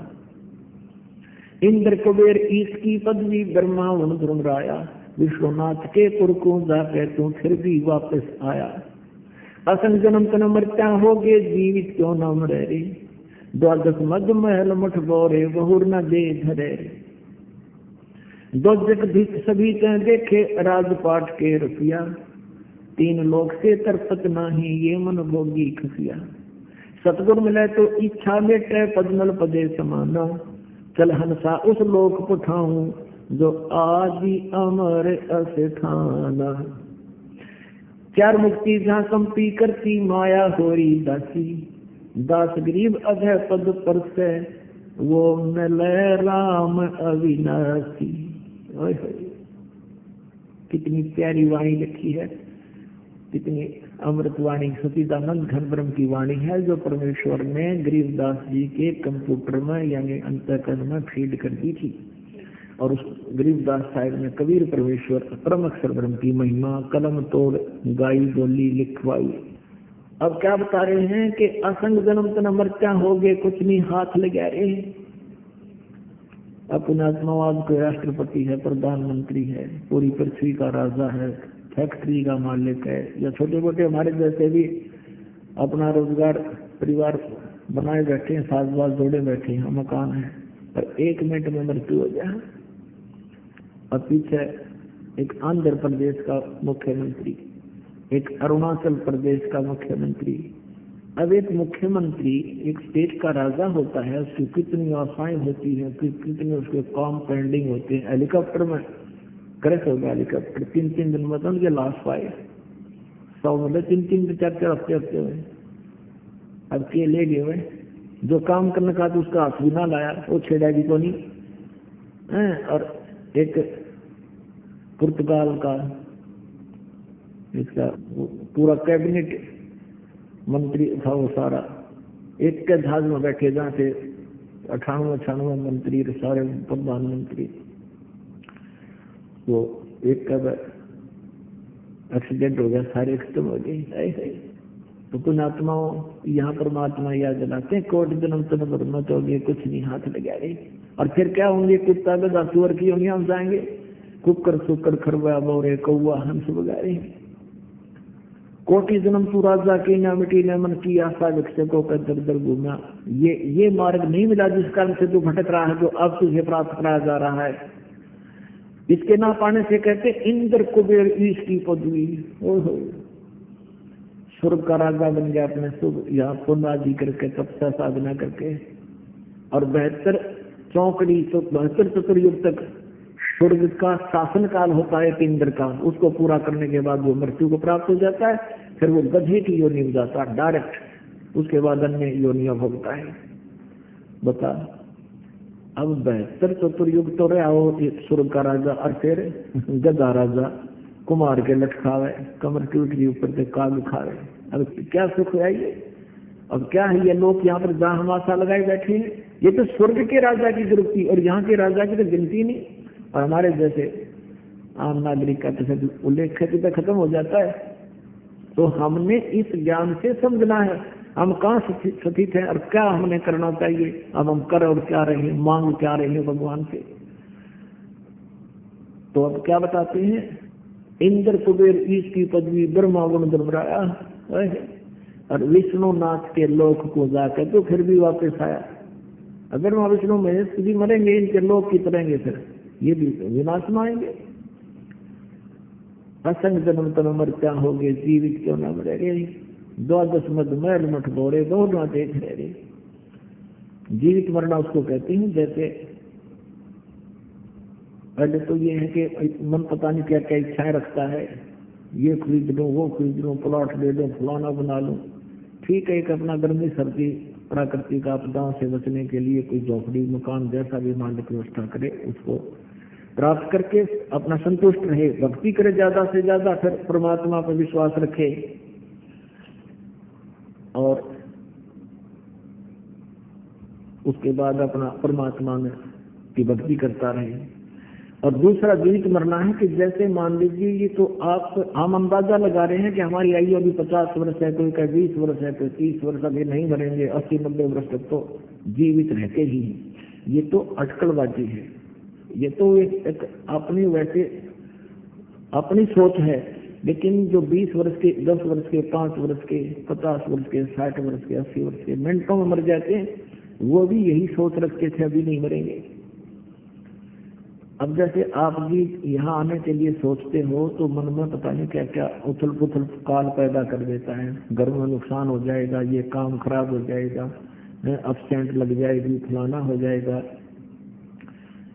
इंद्र कुबेर ईश की पदवी, ब्रह्मा वन ध्रुव राया, विश्वनाथ के पुरखों जाके तू फिर भी वापस आया। असंग जन्म तन मरता हो गए, जीवित क्यों न मरे रे, द्वादश मध्य महल मठ बोरे, बहुर न दे धरे। दो जगदीश सभी कह देखे, राजपाट के रुपया, तीन लोक से तरपत नाही, ये मन भोगी खुफिया। सतगुर मिले तो इच्छा बेटे, पद्मल पदे समाना, चल हंसा उस लोक पुठाऊं, जो आदि अमर अस्थाना। चार मुक्ति जहाँ कंपी करती, माया होरी दासी, दास गरीब अभय पद पर से, वो मिले राम अविनाशी। कितनी प्यारी वाणी लिखी है, कितनी अमृत वाणी सतीदानंद घन ब्रह्म की वाणी है, जो परमेश्वर ने गरीबदास जी के कंप्यूटर में यानी अंतःकरण में फीड कर दी थी। और उस गरीबदास साहिब ने कबीर परमेश्वर परम अक्षर ब्रह्म की महिमा कलम तोड़ गाई, बोली, लिखवाई। अब क्या बता रहे हैं कि असंग जन्म तन मरता हो गए, कुछ नहीं हाथ लगा रहे। अपने आत्मावाद के राष्ट्रपति है, प्रधानमंत्री है, पूरी पृथ्वी का राजा है, फैक्ट्री का मालिक है, या छोटे मोटे हमारे जैसे भी अपना रोजगार परिवार बनाए बैठे हैं, साथ बात जोड़े बैठे हैं, मकान है, पर 1 मिनट में मृत्यु हो जाए। और पीछे एक आंध्र प्रदेश का मुख्यमंत्री, एक अरुणाचल प्रदेश का मुख्यमंत्री। अब एक मुख्यमंत्री एक स्टेट का राजा होता है, उसकी कितनी आशाएं होती हैं, कितने उसके काम पेंडिंग होते हैं। हेलीकॉप्टर में क्रैश हो गया हेलीकॉप्टर। 3-3 दिन में तो उनके लाश पाए, 100 मतलब 3-3 4-4 हफ्ते हुए। अब के ले गए हुए, जो काम करने का तो उसका हाथ भी ना लाया, वो छेड़ेगी तो नहीं है। और एक पुर्तगाल का इसका पूरा कैबिनेट मंत्री था, वो सारा एक के जहाज में बैठे, जहाँ से 98 मंत्री सारे प्रधानमंत्री, वो एक का एक्सीडेंट हो गया, सारे खत्म हो गए। तो पुण्यात्माओं यहाँ परमात्मा याद दिलाते हैं, कोटि जन्म तन मरना चाहिए, कुछ नहीं हाथ लगा रही। और फिर क्या होंगे, कुत्ता गधा सुअर की होंगे, हम जाएंगे कुकर सुकर खरवा मोरे कौआ हंस बगारे। कोटि जन्म तू राजा की ना मिटी न मन की आशा विक्षकों का दर दर घूमा। ये मार्ग नहीं मिला जिस कारण से तू भटक रहा है, जो अब तुझे प्राप्त कराया जा रहा है। इसके ना पाने से कहते इंद्र कुबेर ईश की पदवी, स्वर्ग का राजा बन गया अपने शुभ यहाँ पुण्य करके, तपस्या साधना करके। और 72 चौकड़ी तो 72 चतुर्युग तक स्वर्ग का शासन काल होता है इंद्र का, उसको पूरा करने के बाद वो मृत्यु को प्राप्त हो जाता है। फिर वो गधे की योनि में जाता है डायरेक्ट, उसके बाद अन्य योनियां भोगता है। बता, अब 72 चतुर्युग तो रहा हो स्वर्ग का राजा, और फिर गधा राजा कुमार के लटकावे, कमर टूट गई, ऊपर से काग खावे। अब क्या सुख है ये? अब क्या है ये लोग यहाँ पर जहाँ हम आशा लगाए बैठे हैं? ये तो स्वर्ग के राजा की गिनती, और यहाँ के राजा की तो गिनती नहीं। और हमारे जैसे आम नागरिक का तो उल्लेख है खत्म हो जाता है। तो हमने इस ज्ञान से समझना है हम कहाँ स्थित हैं और क्या हमने करना चाहिए। अब हम कर और क्या रहे, मांग क्या रहे भगवान से। तो अब क्या बताते हैं, इंद्र कुबेर ईश की पदवी ब्रह्मा गुण दुर्मराया, और विष्णु नाथ के लोक को जाकर तो फिर भी वापस आया। अगर वहां विष्णु महेश भी मरेंगे, इनके लोक की तरेंगे, फिर ये भी विनाश में आएंगे। असंग जन्म तन मर क्या हो गए, जीवित क्यों न मरेंगे। 12 मद मैल मठ बोरे दोनों देख रहे। जीवित मरना उसको कहते हैं। जैसे पहले तो ये है कि मन पता नहीं क्या क्या इच्छाएं रखता है, ये खरीद लूं, वो खरीद लूं, प्लॉट ले लूं, फलाना बना लूं। ठीक है, एक अपना गर्मी सर्दी प्राकृतिक आपदाओं से बचने के लिए कोई झोपड़ी मकान जैसा भी मालिक व्यवस्था करे, उसको प्राप्त करके अपना संतुष्ट रहे, भक्ति करे ज्यादा से ज्यादा, फिर परमात्मा पर विश्वास रखे और उसके बाद अपना परमात्मा में की भक्ति करता रहे। और दूसरा जीवित मरना है कि जैसे मान लीजिए ये तो हम अंदाजा लगा रहे हैं कि हमारी आयु अभी 50 वर्ष है, कोई का 20 वर्ष है, कोई 30 वर्ष, अभी नहीं मरेंगे, 80-90 वर्ष तक तो जीवित रहते ही। ये तो अटकलबाजी है, ये तो एक अपनी वैसे अपनी सोच है। लेकिन जो 20 वर्ष के, 10 वर्ष के, 5 वर्ष के, 50 वर्ष के, 60 वर्ष के, 80 वर्ष के मिनटों में मर जाते हैं, वो भी यही सोच रखते थे अभी नहीं मरेंगे। अब जैसे आप भी यहाँ आने के लिए सोचते हो तो मन में पता नहीं क्या क्या उथल पुथल काल पैदा कर देता है। घर में नुकसान हो जाएगा, ये काम खराब हो जाएगा, अपसेंट लग जाएगी, फलाना हो जाएगा।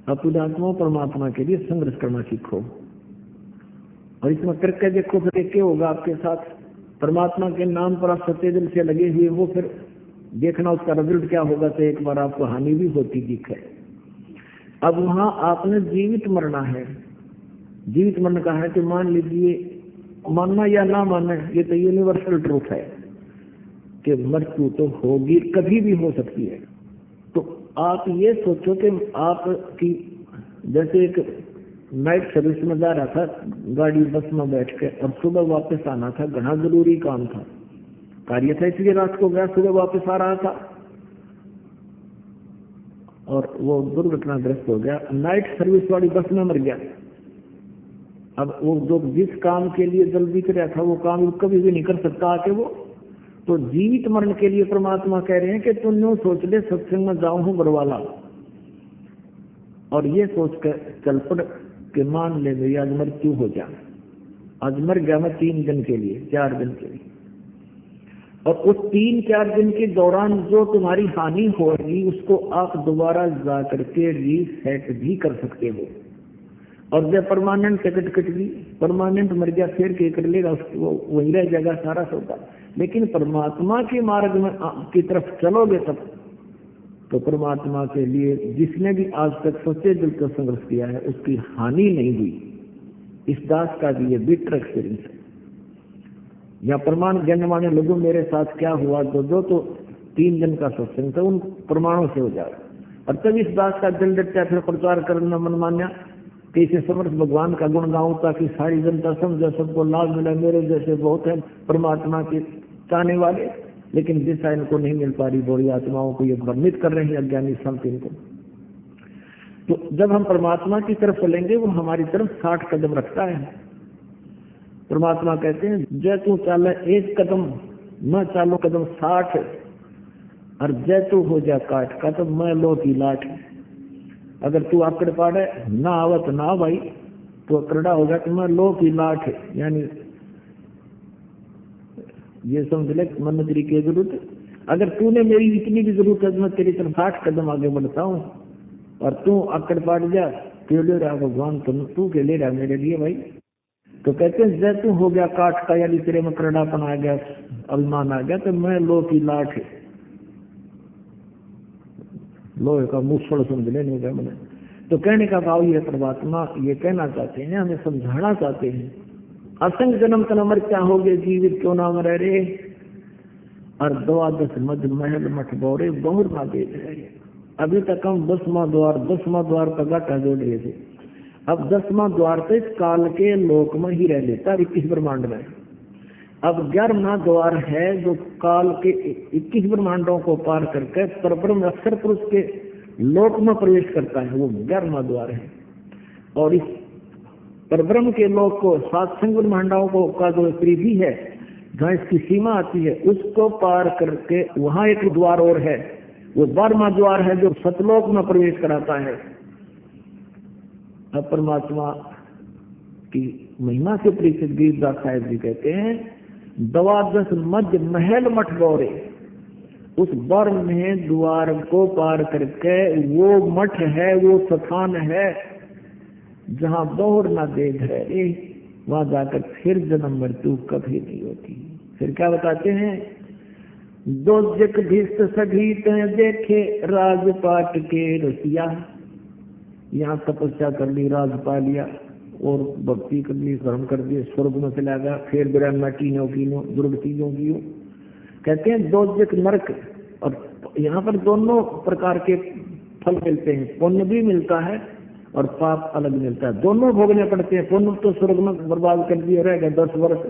अपुदात्मा परमात्मा के लिए संघर्ष करना सीखो और इसमें करके देखो, फिर क्या होगा आपके साथ। परमात्मा के नाम पर आप सच्चे दिल से लगे हुए वो, फिर देखना उसका रिजल्ट क्या होगा। तो एक बार आपको हानि भी होती दिखे। अब वहां आपने जीवित मरना है। जीवित मरने का है कि मान लीजिए, मानना या ना मानना, ये तो यूनिवर्सल ट्रूथ है कि मृत्यु तो होगी, कभी भी हो सकती है। तो आप ये सोचो कि आपकी जैसे एक नाइट सर्विस में जा रहा था, गाड़ी बस में बैठ के, और सुबह वापस आना था, घना जरूरी काम था, कार्य था, इसलिए रात को गया, सुबह वापस आ रहा था और वो दुर्घटनाग्रस्त हो गया। नाइट सर्विस वाली बस में मर गया। अब वो जो जिस काम के लिए जल्दी कर रहा था वो काम कभी भी नहीं कर सकता आके वो। तो जीवित मरण के लिए परमात्मा कह रहे हैं कि तुम नो सोच ले सत्संग में जाऊं हूं बरवाला, और ये सोच कर चल पड़ के मान ले मेरी आज मृत्यु हो जाए। आज मर गया मैं 3 दिन के लिए, 4 दिन के लिए, और उस 3-4 दिन के दौरान जो तुम्हारी हानि होगी उसको आप दोबारा जा करके रीसेट भी कर सकते हो। और जब परमानेंट टिकट कट गई, परमानेंट मर गया, फिर क्या कर लेगा, वो वही रह जाएगा सारा सौदा। लेकिन परमात्मा के मार्ग में की तरफ चलोगे तब तो परमात्मा के लिए जिसने भी आज तक सच्चे दिल का संघर्ष किया है उसकी हानि नहीं हुई। इस दास का भी ये बिटर एक्सपीरियंस है। या प्रमाण ज्ञान माने लोगों मेरे साथ क्या हुआ, तो 3 दिन का सत्संग था, उन प्रमाणों से हो जाए। और तब इस दास का दिल डटता फिर प्रचार करना मन मान्या कि इसे समर्थ भगवान का गुण गाऊं ताकि सारी जनता समझे, सबको लाभ मिला। मेरे जैसे बहुत है परमात्मा के चाहने वाले, लेकिन दिशा इनको नहीं मिल पा रही, बड़ी आत्माओं को ये भ्रमित कर रहे हैं अज्ञानी संत इनको। तो जब हम परमात्मा की तरफ चलेंगे वो हमारी तरफ 60 कदम रखता है। परमात्मा कहते हैं जय तू चाले 1 कदम, मैं चालू कदम 60, और जय तू हो जा काट का तो मैं लो की लाठ। अगर तू आकड़ पाड़े ना आवत ना भाई तो अकड़ा हो गया तो मैं लो की लाठ। यानी ये समझ ले मन तेरी की जरूरत, अगर तूने मेरी इतनी भी जरूरत है तो मैं तेरी तरफ 60 कदम आगे बढ़ता हूँ, और तू आकड़ पाड़ जा क्यों ले रहा भगवान, तू के ले रहा मेरे लिए भाई। तो कहते हैं जय तू हो गया काट का, यानी तेरे में करड़ापन आ गया, अभिमान आ गया, तो मैं लो की लाठ, लोहे का मूसल समझ लेने का मैंने। तो कहने का भाव ये परमात्मा ये कहना चाहते हैं, हमें समझाना चाहते हैं, असंग जन्म तन मर क्या हो गए जीवित क्यों ना मरे रे, और 12 मध महल मठ बोरे बहुर ना दे रहे। अभी तक हम 10वां द्वार का गाटा जोड़ रहे थे। अब 10वां द्वार तो इस काल के लोक में ही रह लेता 21 ब्रह्मांड में। अब 11वां द्वार है जो काल के 21 ब्रह्मांडों को पार करके परब्रह्म अक्षर पुरुष के लोक में प्रवेश करता है, वो 11वां द्वार है। और इस परब्रह्म के लोक को 7 संग ब्रह्मांडों को का जो परिधि है जहाँ इसकी सीमा आती है उसको पार करके वहां एक द्वार और है, वो 12वां द्वार है जो सतलोक में प्रवेश कराता है। अब परमात्मा की महिमा से परिचित गीरदास साहिब जी कहते हैं 12 मध्य महल मठ गौरे, उस बर्म में द्वार को पार करके वो मठ है, वो स्थान है जहां बहुर ना देख रहे, वहां जाकर फिर जन्म मृत्यु कभी नहीं होती। फिर क्या बताते हैं, दो जग भीष्ट सभी देखे राजपाट के रसिया, यहाँ तपस्या कर ली, राज पा लिया और भक्ति कर ली, कर्म कर दिए, स्वर्ग में चला गया, फिर ब्रह्मा कीनो दुर्गतियों की। कहते हैं दो जग नरक, और यहाँ पर दोनों प्रकार के फल मिलते हैं, पुण्य भी मिलता है और पाप अलग मिलता है, दोनों भोगने पड़ते हैं। पुण्य तो स्वर्ग में बर्बाद कर दिए रहेगा 10 वर्ष,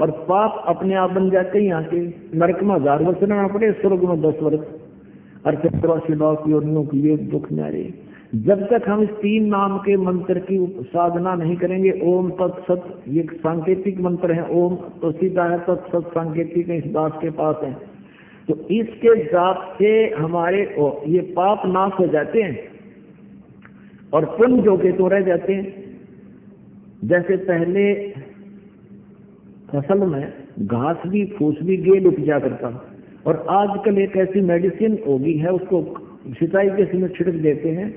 और पाप अपने आप बन जाते हैं। यहाँ के नरक में 1000 वर्ष रहना पड़े, स्वर्ग में 10 वर्ष, और 84 लाख योनियों की ये दुख न्यारे। जब तक हम इस 3 नाम के मंत्र की साधना नहीं करेंगे, ओम तत्सत ये सांकेतिक मंत्र है, ओम तो सीधा है, तत्सत सांकेतिक इस दास के पास है, तो इसके जाप से हमारे ये पाप नाश हो जाते हैं और पुण्य जो के तो रह जाते हैं। जैसे पहले फसल में घास भी फूस भी गेल उपजा करता, और आजकल एक ऐसी मेडिसिन होगी है, उसको सिंचाई के समय छिड़क देते हैं,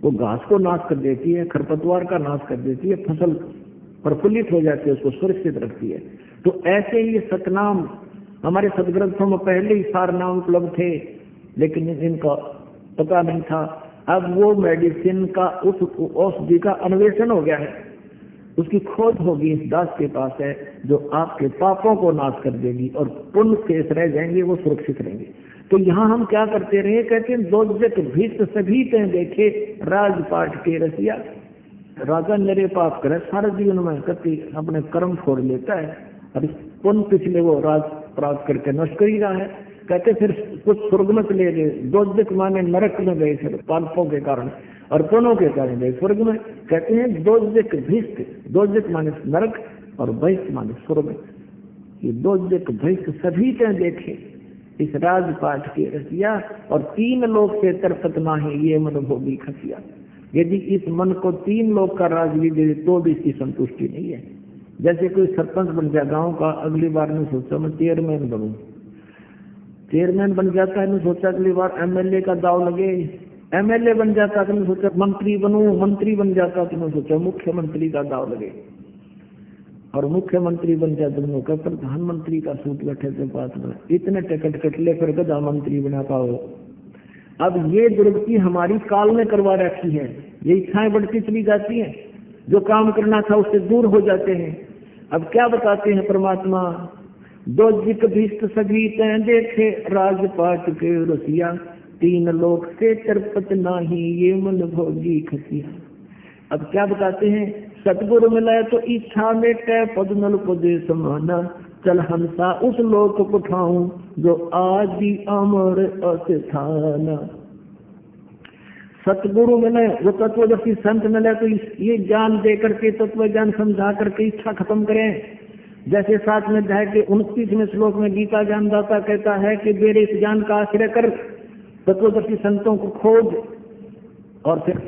वो घास को नाश कर देती है, खरपतवार का नाश कर देती है, फसल प्रफुल्लित हो जाती है, उसको सुरक्षित रखती है। तो ऐसे ही सतनाम हमारे सदग्रंथों में पहले ही सार नाम उपलब्ध थे, लेकिन इनका पता नहीं था। अब वो मेडिसिन का उस औषधि का अन्वेषण हो गया है, उसकी खोज होगी, इस दास के पास है, जो आपके पापों को नाश कर देगी और पुण्य शेष रह जाएंगे, वो सुरक्षित रहेंगे। तो यहाँ हम क्या करते रहे, कहते हैं दो जग भीष्ट सभी ते देखे राजपाट के रसिया। राजा मेरे पाप करे सारे जीवन में कति अपने कर्म छोड़ लेता है, और पुण्य पिछले वो राज प्राप्त करके नष्ट कर ही रहा है। कहते फिर कुछ स्वर्ग में चले गए, दो जग माने नरक में गए फिर पापों के कारण, और पुण्यों के कारण गए स्वर्ग में। कहते हैं दो जग भीष्ट, दो जग माने नरक और भैष्ट माने स्वर्ग। ये दो जग भैष्ट सभी ते देखे इस राजपाट के रसिया, और 3 लोक से तरपत नाही ये मन भोगी खसिया। यदि इस मन को 3 लोक का राज भी दे तो भी इसकी संतुष्टि नहीं है। जैसे कोई सरपंच बन गया गांव का, अगली बार ने सोचा मैं चेयरमैन बनूं, चेयरमैन बन जाता है, ने सोचा अगली बार एमएलए का दाव लगे, एमएलए बन जाता तो मैं सोचा मंत्री बनूं, मंत्री बन जाता तो मैं सोचा मुख्यमंत्री का दाव लगे, और मुख्यमंत्री बन जाता तो मैं प्रधानमंत्री का सूट बैठे थे पास में, इतने टिकट कट ले फिर गधा मंत्री बना पाओ। अब ये दुर्गति हमारी काल ने करवा रखी है, ये इच्छाएं बढ़ती चली जाती हैं, जो काम करना था उससे दूर हो जाते हैं। अब क्या बताते हैं परमात्मा, दो जिक भीष्ट सभी तैं देखे राजपाट के रसिया, तीन लोक से चरपत नाही ये मन भोगी खसिया। अब क्या बताते हैं, सतगुरु मिलाए तो इच्छा में कै पद नल पदे समाना, चल हंसा उस लोक को उठाऊं जो आदि अमर अस्थाना। सतगुरु मिले, वो तत्वदर्शी संत मिले तो ये ज्ञान दे करके, तत्व ज्ञान समझा करके इच्छा खत्म करें। जैसे 7 में अध्याय के 29वें श्लोक में गीता ज्ञानदाता कहता है कि मेरे इस ज्ञान का आश्रय कर, तत्वदर्शी संतों को खोज, और फिर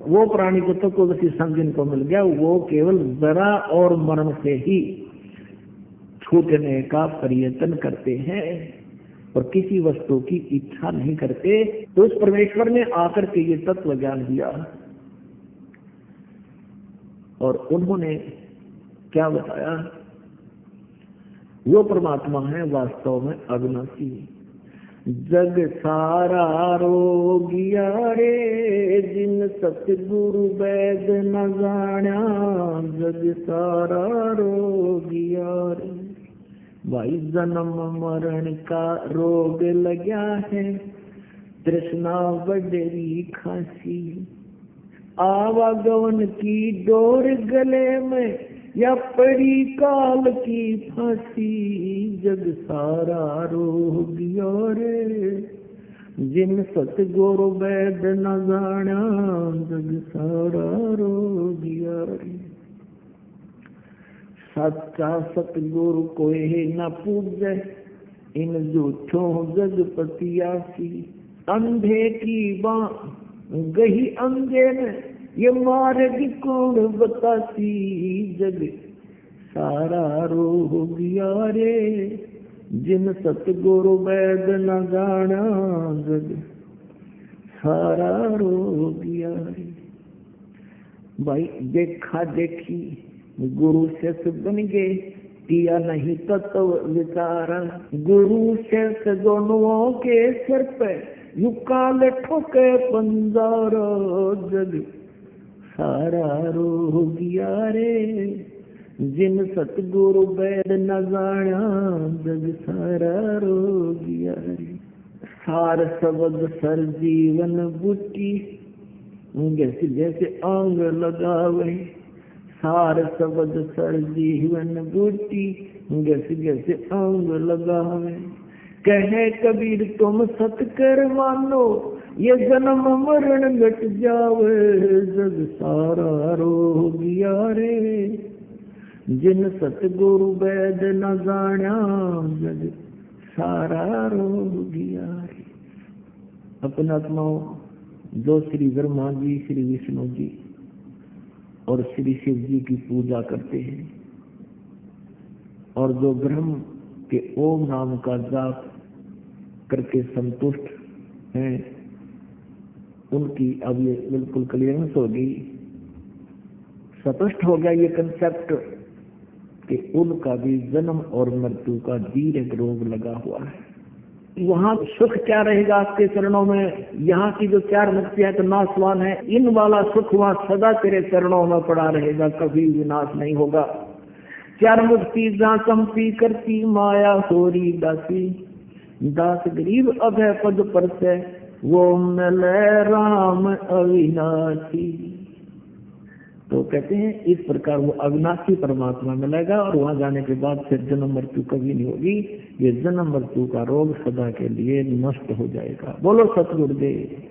वो प्राणी को तत्वदर्शी संत जिनको मिल गया वो केवल जरा और मरण से ही छूटने का प्रयत्न करते हैं और किसी वस्तु की इच्छा नहीं करते। तो उस परमेश्वर ने आकर के ये तत्व ज्ञान दिया, और उन्होंने क्या बताया, वो परमात्मा है वास्तव में अविनाशी। जग सारा रोगिया रे, जिन सतगुरु वैद न जाना, जग सारा रोगिया रे। भाई जन्म मरण का रोग लगा है, तृष्णा बडरी खांसी, आवागमन की डोर गले में या पड़ी काल की फांसी। जग सारा रोगिया रे, जिन सतगुरु वैद न जाना, जग सारा रोगिया रे। सच्चा सतगुरु कोई न पूजे, इन झूठों जगपतियासी। अंधे की बाँ गही अंधे ने, ये मार्ग कौन बतासी। जग सारा रोगिया रे, जिन सतगुरु वैद न जाना, जग सारा रोगिया रे। भाई देखा देखी गुरु शिष्य बन गए, किया नहीं तत्व विचार। गुरु शिष्य दोनों के सिर पे युकाल ठोके पंजारा। जग सारा रोगिया रे, जिन सतगुरु वैद न जाना, जग सारा रोगिया रे। सार शब्द सर जीवन बूटी, जैसे जैसे आंग लगावे। सार शब्द सर जीवन बूटी, जैसे जैसे आंग लगावे। कहे कबीर तुम सतकर मानो, ये जन्म मरण मिट जावे। जग सारा रोगिया रे, जिन सतगुरु वैद न जाना, जग सारा रोगिया रे। अपने आत्माओं, जो श्री ब्रह्मा जी, श्री विष्णु जी और श्री शिव जी की पूजा करते हैं, और जो ब्रह्म के ओम नाम का जाप करके संतुष्ट हैं, उनकी अब ये बिल्कुल क्लियरेंस होगी, स्पष्ट हो गया ये कंसेप्ट कि उनका भी जन्म और मृत्यु का दीर्घ रोग लगा हुआ है। वहाँ सुख क्या रहेगा आपके चरणों में? यहाँ की जो 4 मुक्तियां तो नाशवान है, इन वाला सुख वहाँ सदा तेरे चरणों में पड़ा रहेगा, कभी विनाश नहीं होगा। 4 मुक्ति जहाँ कंपी करती माया होरी दासी, दास गरीब अभय पद पर से वो मिले राम अविनाशी। तो कहते हैं इस प्रकार वो अविनाशी परमात्मा मिलेगा, और वहां जाने के बाद फिर जन्म मृत्यु कभी नहीं होगी। ये जन्म मृत्यु का रोग सदा के लिए नष्ट हो जाएगा। बोलो सतगुरुदेव।